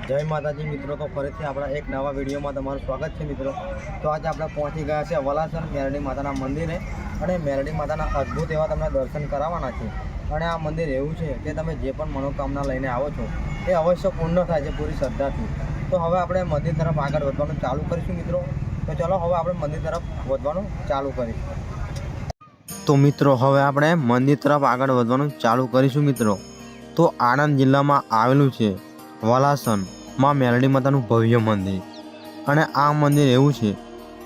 जय माताजी मित्रों। तो फरीथी अपना एक नवा वीडियो में तमारुं स्वागत है मित्रों। तो आज आप पहुंची गया है वलासन मेरडी माता मंदिरे और मेरडी माता अद्भुत एवं तमने दर्शन करावाना है। और आ मंदिर एवं है कि तमे जे पण मनोकामना लईने आवो छो ए अवश्य पूर्ण थाय छे पूरी श्रद्धाथी। तो हवे आपणे मंदिर तरफ आगळ वधवानुं चालू करीशुं मित्रों। तो चलो हवे आपणे मंदिर तरफ वधवानुं चालू करीशुं। तो मित्रों हवे आपणे मंदिर तरफ आगळ वधवानुं चालू करीशुं मित्रों। तो आणंद जिल्लामां आवेलुं छे वलासन माँ मेरडी मातानुं भव्य मंदिर। अने आ मंदिर एवुं छे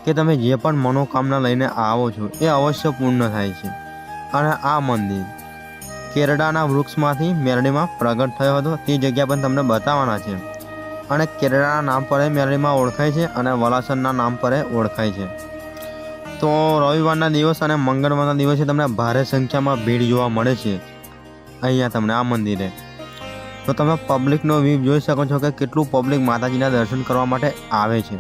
कि तमे जे पण मनोकामना लईने आवो छो ए अवश्य पूर्ण थाय छे। अने आ मंदिर केरडाना वृक्षमांथी मेरडीमां प्रगट थयो हतो ते जग्या पर तमने बताववाना छे। अने केरडाना नाम पर मेरडीमां ओळखाय छे अने वलासनना नाम पर ओळखाय छे। तो रविवारना दिवस अने मंगळवारना दिवसे तमने भारे संख्यामां भीड़ जोवा मळे छे अहींया तमने आ मंदिरे। तो तमे पब्लिकनो व्यू जोई शको छो कि केटલું पब्लिक माताजीना दर्शन करवा माटे आवे छे।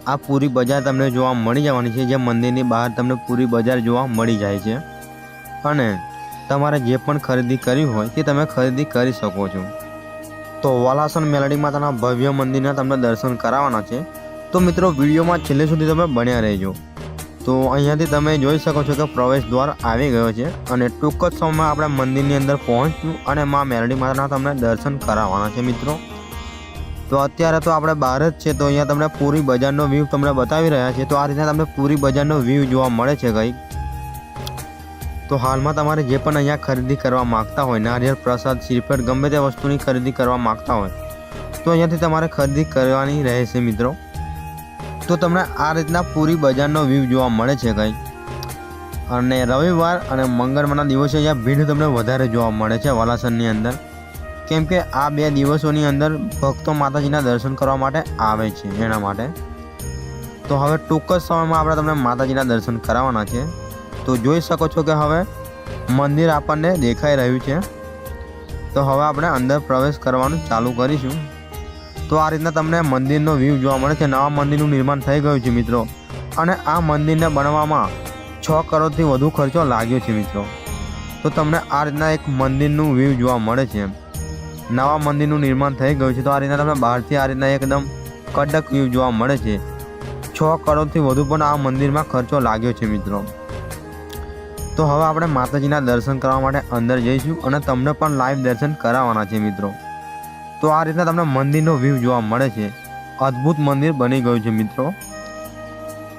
आ पूरी बजार तमने जोवा मळी जवानी छे, जे मंदिरनी बहार तमने पूरी बजार जोवा मळी जाय छे। अने तमारे जे पण खरीदी करवी होय ते तमे खरीदी करी शको छो। तो वलासन मेरडी माताना भव्य मंदिरना तमने दर्शन कराववाना छे। तो मित्रों विडियोमां छेल्ले सुधी तमे बन्या रहेजो। तो अहींयाथी तमे जोई शको छो कि प्रवेश द्वार आवी गयो छे अने टूंक ज समयमां आपणे मंदिरनी अंदर पहोंच्युं अने मां मेरडी माताना तमने दर्शन कराववाना छे मित्रों। तो अत्यारे तो आपणे बहार ज छे, तो अहींया तमने पूरी बजारनो व्यू तमने बतावी रह्या छे। तो आ रीते तमने पूरी बजारनो व्यू जोवा मळे छे गई। तो हालमां तमारे जे पण अहींया खरीदी करवा मागता होय, नारिયેળ प्रसाद श्रीफळ गमे ते वस्तुनी खरीदी करवा मागता होय तो अहींयाथी तमारे खरीदी करवानी रहेशे मित्रों। तो तमने आ रीतना पूरी बजारनो व्यू जोवा मळे छे गई। अने रविवार अने मंगळवाરના દિવસે अहींया भीड़ तमने वधारे जोवा मळे छे वलासननी अंदर, केम के आ बे दिवसोनी अंदर भक्तो माताजीना दर्शन करवा माटे आवे छे एना माटे। तो हवे टूंक ज समयमां आपणे तमने माताजीना दर्शन कराववाना छे। तो जोई शको छो कि हवे मंदिर आपणने देखाई रह्युं छे। तो हवे आपणे अंदर प्रवेश करवानुं चालू करीशुं। तो आ रीतना तमने मंदिरनो व्यू जोवा मळे छे। नवा मंदिरनुं निर्माण थई गयुं छे मित्रों अने आ मंदिरने बनवामां 6 करोड़थी वधु खर्चो लाग्यो छे मित्रों। तो तमने आ रीतना एक मंदिरनुं व्यू जोवा मळे छे। नवा मंदिरनुं निर्माण थई गयुं छे। तो आ रीतना तमने बहारथी आ रीतना एकदम कड़क व्यू जोवा मळे छे। 6 करोड़थी वधु पण आ मंदिरमां खर्चो लाग्यो छे मित्रों। तो हवे आपणे माताजीना दर्शन करवा माटे अंदर जईशुं अने तमने पण लाइव दर्शन कराववाना छे मित्रों। तो आ रीतना तमने मंदिरनो व्यू जोवा मळे छे। अद्भुत मंदिर बनी गयुं छे मित्रों।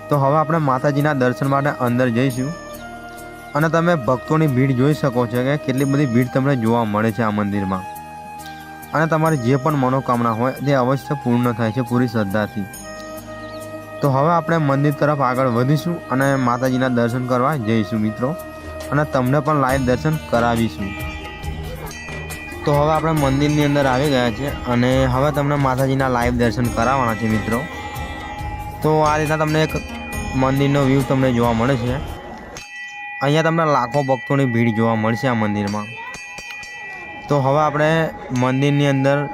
तो हवे आपणे माताजीना दर्शन माटे अंदर जईशुं अने तमे भक्तोनी भीड़ जोई शको छो कि केटली बधी भीड़ तमने जोवा मळे छे आ मंदिरमां। अने तमारी जे पण मनोकामना होय ते अवश्य पूर्ण थाय छे पूरी श्रद्धाथी। तो हवे आपणे मंदिर तरफ आगळ वधीशुं अने माताजीना दर्शन करवा जईशुं मित्रों अने तमने पण लाइव दर्शन करावीशुं। तो हवे आपणे मंदिरनी अंदर आवी गया छे अने हवे तमने माताजीना लाइव दर्शन कराववाना छे मित्रों। तो आ रीतना तमने एक मंदिरनो व्यू तमने जोवा मळे छे। अहींया तमने लाखों भक्तोनी भीड़ जोवा मळशे आ मंदिरमां। तो हवे आपणे मंदिरनी अंदर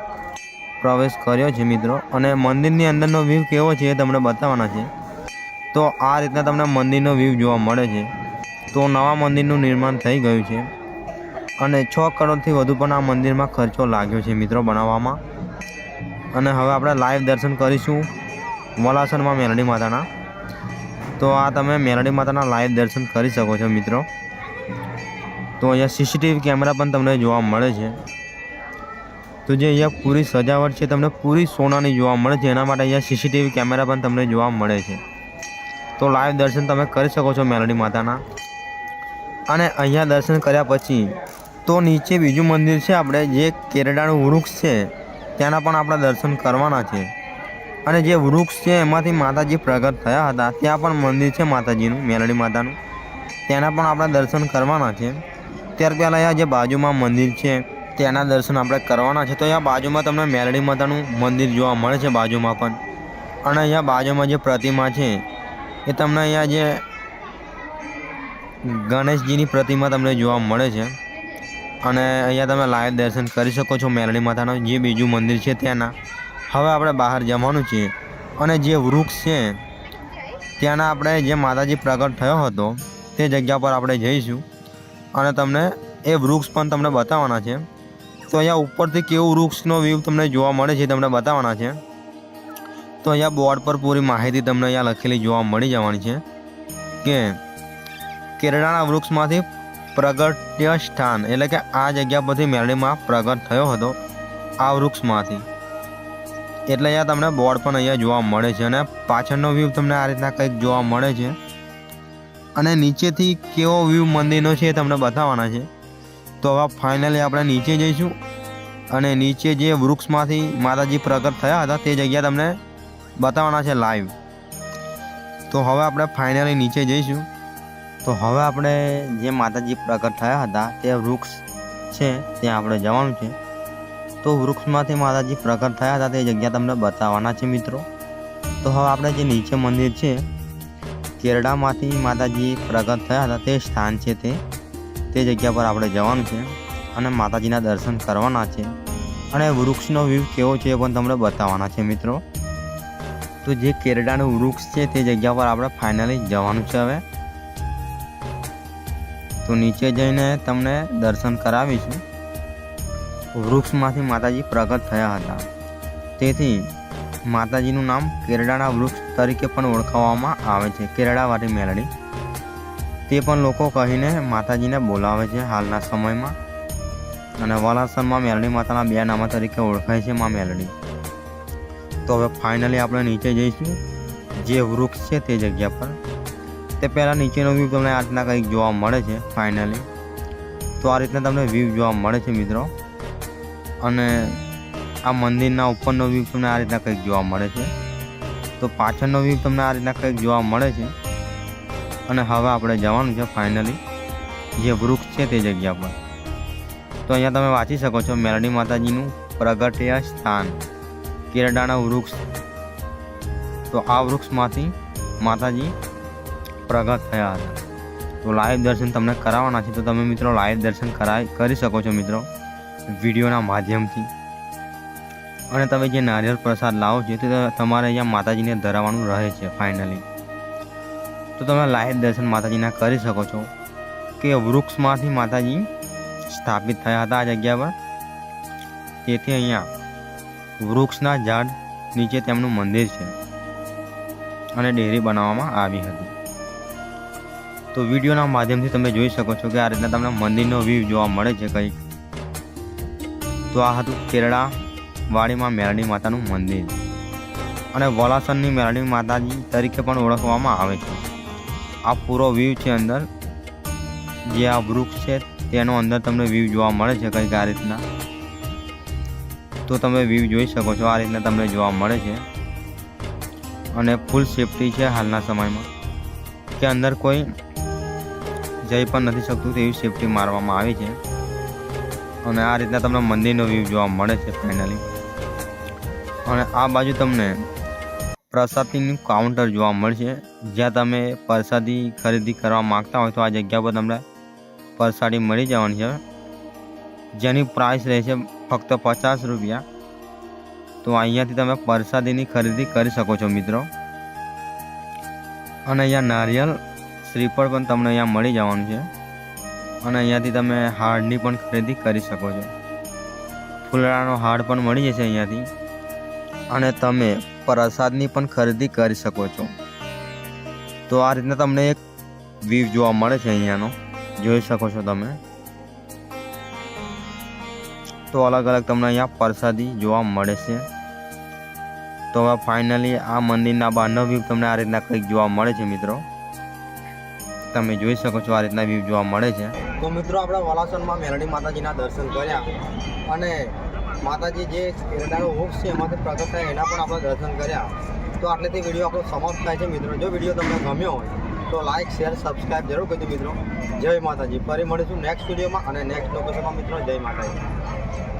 प्रवेश कर्यो छे मित्रों अने मंदिरनी अंदरनो व्यू केवो छे ए तमने बताववाना छे। तो आ रीतना तमने मंदिरनो व्यू जोवा मळे छे। तो नवा मंदिरनुं निर्माण थई गयुं छे अने 6 करोड़थी वधु पण आ मंदिरमां खर्चो लाग्यो छे मित्रों बनाववामां। अने हवे आपणे लाइव दर्शन करीशुं वलासनमां मेरडी माताना। तो आ तमे मेरडी माताना लाइव दर्शन करी शको छो मित्रों। तो अहींया सीसीटीवी केमेरा पण तमने जोवा मळे छे। तो जे अहींया पूरी सजावट छे तमने पूरी सोनानी जोवा मळे छे, एना माटे अहींया सीसीटीवी केमेरा पण तमने जोवा मळे छे। तो लाइव दर्शन तमे करी शको छो मेरडी माताना। अने अहींया दर्शन कर्या पछी तो नीचे बीजू मंदिर छे आपणे जे केरडानुं वृक्ष छे त्याना पण आपणे दर्शन करवाना छे। अने जे वृक्ष छे एमांथी माताजी प्रगट थया हता त्यां पण मंदिर छे माताजीनुं मेरडी मातानुं, तेना पण आपणे दर्शन करवाना छे। त्यार पहेला अहींया जे बाजुमां मंदिर छे तेना दर्शन आपणे करवाना छे। तो अहींया बाजुमां तमने मेरडी मातानुं मंदिर जोवा मळे छे बाजुमां पण। अने अहींया बाजुमां जे प्रतिमा छे ए तमने अहींया जे गणेशजीनी प्रतिमा तमने जोवा मळे छे। अने अहींया तमे लाइव दर्शन करी शको छो मेरडी माताना जे बीजू मंदिर छे त्याना। हवे आपणे बहार जवानुं छे अने जे वृक्ष छे त्याना आपणे जे माताजी प्रगट थयो हतो ते जग्या पर आपणे जईशुं अने तमने ए वृक्ष पण तमने बताववाना छे। તો અહીંયા ઉપરથી કેવું વૃક્ષનો વ્યૂ તમને જોવા મળે છે તમને બતાવવાના છે. તો અહીંયા બોર્ડ પર પૂરી માહિતી તમને અહીંયા લખેલી જોવા મળી જવાની છે કે કેરડાના વૃક્ષમાંથી પ્રગટ્ય સ્થાન, એટલે કે આ જગ્યા પરથી મેલડીમાં પ્રગટ થયો હતો આ વૃક્ષમાંથી. એટલે અહીંયા તમને બોર્ડ પણ અહીંયા જોવા મળે છે અને પાછળનો વ્યૂ તમને આ રીતના કંઈક જોવા મળે છે. અને નીચેથી કેવો વ્યૂ મંદિરનો છે એ તમને બતાવવાના છે. તો હવે ફાઇનલી આપણે નીચે જઈશું અને નીચે જે વૃક્ષમાંથી માતાજી પ્રગટ થયા હતા તે જગ્યા તમને બતાવવાના છે લાઈવ. તો હવે આપણે ફાઇનલી નીચે જઈશું. તો હવે આપણે જે માતાજી પ્રગટ થયા હતા તે વૃક્ષ છે ત્યાં આપણે જવાનું છે. તો વૃક્ષમાંથી માતાજી પ્રગટ થયા હતા તે જગ્યા તમને બતાવવાના છે મિત્રો. તો હવે આપણે જે નીચે મંદિર છે કેરડામાંથી માતાજી પ્રગટ થયા હતા તે સ્થાન છે તે જગ્યા પર આપણે જવાનું છે અને માતાજીના દર્શન કરવાના છે અને વૃક્ષનો વ્યૂ કેવો છે એ પણ તમને બતાવવાના છે મિત્રો. તો જે કેરડાનું વૃક્ષ છે તે જગ્યા પર આપણે ફાઇનલી જવાનું છે હવે. તો નીચે જઈને તમને દર્શન કરાવીશું. વૃક્ષમાંથી માતાજી પ્રગટ થયા હતા તેથી માતાજીનું નામ કેરડાના વૃક્ષ તરીકે પણ ઓળખાવવામાં આવે છે. કેરડાવાળી મેલડી તે પણ લોકો કહીને માતાજીને બોલાવે છે હાલના સમયમાં. અને વલાસરમાં મેલડી માતાના બે નામા તરીકે ઓળખાય છે માં મેલડી. તો હવે ફાઇનલી આપણે નીચે જઈશું જે વૃક્ષ છે તે જગ્યા પર. તે પહેલાં નીચેનો વ્યૂ તમને આ રીતના કંઈક જોવા મળે છે ફાઇનલી. તો આ રીતના તમને વ્યૂ જોવા મળે છે મિત્રો. અને આ મંદિરના ઉપરનો વ્યૂ તમને આ રીતના કંઈક જોવા મળે છે. તો પાછળનો વ્યૂ તમને આ રીતના કંઈક જોવા મળે છે. અને હવે આપણે જવાનું છે ફાઇનલી જે વૃક્ષ છે તે જગ્યા પર. તો અહીંયા તમે વાંચી શકો છો મેલડી માતાજીનું પ્રગટ્ય સ્થાન કેરડાના વૃક્ષ. તો આ વૃક્ષમાંથી માતાજી પ્રગટ થયા હતા. તો લાઈવ દર્શન તમને કરાવવાના છે. તો તમે મિત્રો લાઈવ દર્શન કરી શકો છો મિત્રો વિડીયોના માધ્યમથી. અને તમે જે નારિયેળ પ્રસાદ લાવો છો તે તમારે અહીંયા માતાજીને ધરાવવાનું રહે છે ફાઇનલી. તો તમે લાઈવ દર્શન માતાજીના કરી શકો છો કે વૃક્ષમાંથી માતાજી સ્થાપિત થયા હતા આ જગ્યા પર. તેથી અહીંયા વૃક્ષના ઝાડ નીચે તેમનું મંદિર છે અને ડેરી બનાવવામાં આવી હતી. તો વિડીયોના માધ્યમથી તમે જોઈ શકો છો કે આ રીતના તમને મંદિરનો વ્યૂ જોવા મળે છે કંઈક. તો આ હતું કેરડા વાડીમાં મેલડી માતાનું મંદિર અને વલાસરની મેલડી માતાજી તરીકે પણ ઓળખવામાં આવે છે. આ પૂરો વ્યૂ છે અંદર જે આ વૃક્ષ છે તેનો અંદર તમને વ્યૂ જોવા મળે છે કંઈક આ રીતના. તો તમે વ્યૂ જોઈ શકો છો આ રીતના તમને જોવા મળે છે. અને ફૂલ સેફટી છે હાલના સમયમાં કે અંદર કોઈ જઈ પણ નથી શકતું તેવી સેફટી મારવામાં આવી છે. અને આ રીતના તમને મંદિરનો વ્યૂ જોવા મળે છે ફાઇનલી. અને આ બાજુ તમને પ્રસાદીનું કાઉન્ટર જોવા મળશે જ્યાં તમે પ્રસાદી ખરીદી કરવા માગતા હોય તો આ જગ્યા પર તમને પ્રસાદી મળી જવાની છે જેની પ્રાઇસ રહેશે ફક્ત 50 રૂપિયા. તો અહીંયાથી તમે પ્રસાદીની ખરીદી કરી શકો છો મિત્રો. અને અહીંયા નારિયેળ શ્રીફળ પણ તમને અહીંયા મળી જવાનું છે. અને અહીંયાથી તમે હારની પણ ખરીદી કરી શકો છો. ફૂલડાનો હાર પણ મળી જશે અહીંયાથી. અને તમે પ્રસાદની પણ ખરીદી કરી શકો છો. તો આ રીતના તમને એક વ્યૂ જોવા મળે છે અહીંયાનો જોઈ શકો છો તમે. તો અલગ અલગ તમને અહીંયા પ્રસાદી જોવા મળે છે. તો હવે ફાઇનલી આ મંદિરના બહારનો વ્યૂ તમને આ રીતના કંઈક જોવા મળે છે મિત્રો. તમે જોઈ શકો છો આ રીતના વ્યૂ જોવા મળે છે. તો મિત્રો આપણે વલાસરમાં મેલડી માતાજીના દર્શન કર્યા અને માતાજી જે કેરડાનું વૃક્ષ છે એમાંથી પ્રગટ થાય એના પણ આપણે દર્શન કર્યા. તો આટલેથી વિડીયો આપણો સમાપ્ત થાય છે મિત્રો. જો વિડીયો તમને ગમ્યો હોય તો લાઇક શેર સબસ્ક્રાઈબ જરૂર કરજો મિત્રો. જય માતાજી. ફરી મળીશું નેક્સ્ટ વિડીયોમાં અને નેક્સ્ટ લોકેશનમાં મિત્રો. જય માતાજી.